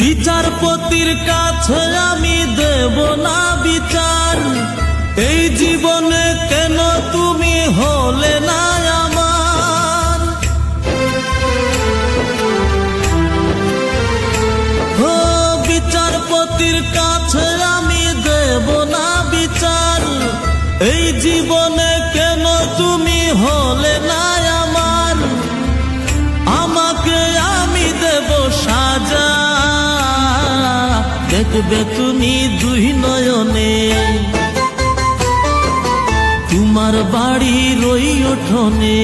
বিচারপতির কাছে আমি দেব না বিচার, এই জীবনে কেন তুমি হলে না আমার। ও বিচারপতির কাছে আমি দেব না বিচার, এই জীবনে কেন তুমি হলে না আমার। আমাকে আমি দেব সাজা, দেখবে তুমি দুই নয়নে, তোমার বাড়ির ওই উঠোনে।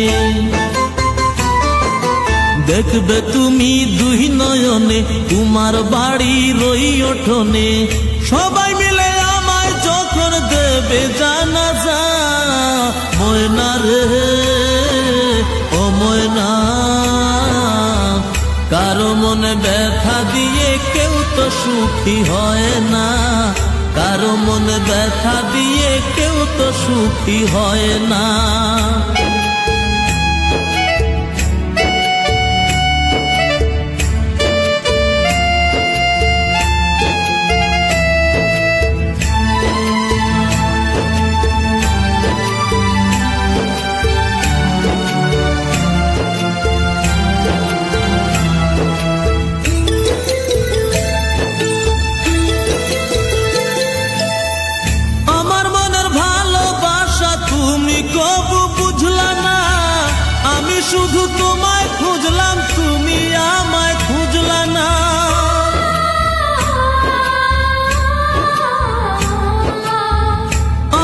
দেখবে তুমি দুই নয়নে, তোমার বাড়ির ওই উঠোনে। সবাই মিলে আমায় যখন দেবে জানাজা, ময়না রে ও ময়না, কারো মনে ব্যথা দিয়ে কেউ তো সুখী হয় না, কারো মনে ব্যথা দিয়ে কেউ তো সুখী হয় না। শুধু তোমায় খুঁজলাম, তুমি আমায় খুঁজলা না।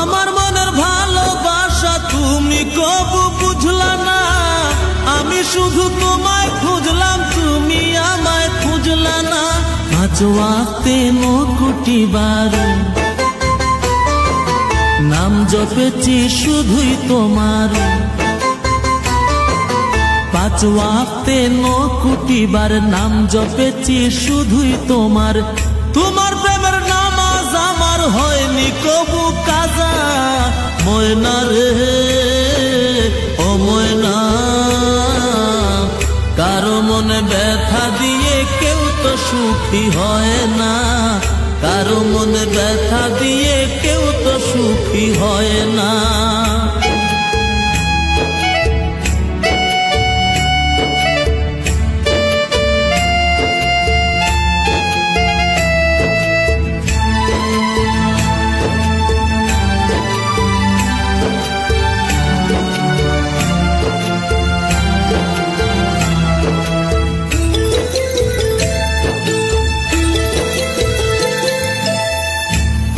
আমার মনের ভালোবাসা তুমি কবু বুঝলা না। আমি শুধু তোমায় খুঁজলাম, তুমি আমায় খুঁজলা না। পাঁচ ওয়াক্তে কোটি বার নাম জপেছি শুধুই তোমার, পাঁচ ওয়াক্তে কোটি বার নাম জপেছি শুধুই তোমার। তোমার প্রেমের নামাজ আমার হয়নি কবু কাজা, ময়না রে ও ময়না, কারো মনে ব্যথা দিয়ে কেউ তো সুখী হয় না, কারো মনে ব্যথা দিয়ে কেউ তো সুখী হয় না।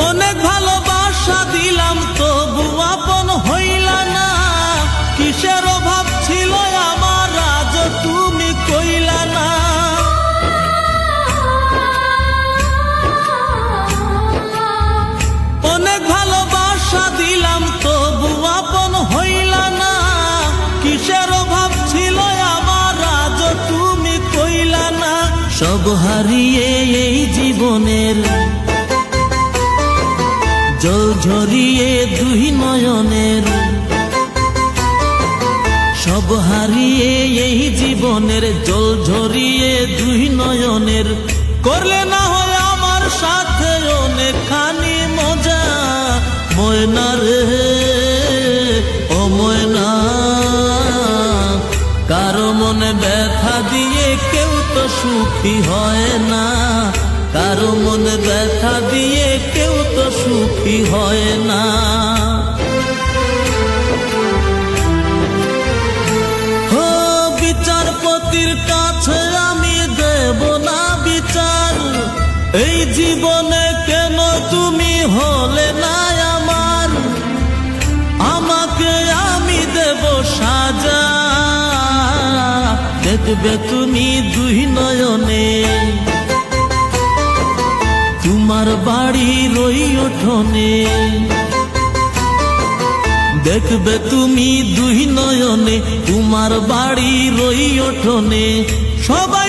অনেক ভালোবাসা দিলাম তবু আপন হইলা না, কিসের অভাব ছিল আমার আজ তুমি কইলা না। অনেক ভালোবাসা দিলাম তবু আপন হইলা না, কিসের অভাব ছিল আমার আজ তুমি কইলা না। সব হারিয়ে এই জীবনের জল ঝরিয়ে দুই নয়নের, সব হারিয়ে এই জীবনের জল ঝরিয়ে দুই নয়নের। করলে না হয় আমার সাথে অনেকখানি মজা, ময়না রে ও ময়না, কারো মনে ব্যথা দিয়ে কেউ তো সুখী হয় না, কারো মনে ব্যথা দিয়ে কেউ তো সুখী হয় না। ও বিচারপতির কাছে আমি দেব না বিচার, এই জীবনে কেন তুমি হলে না আমার। আমাকে আমি দেব সাজা, দেখবে তুমি দুই নয়নে, তোমার বাড়ির ওই উঠোনে। দেখবে তুমি দুই নয়নে, তোমার বাড়ির ওই উঠোনে। সবাই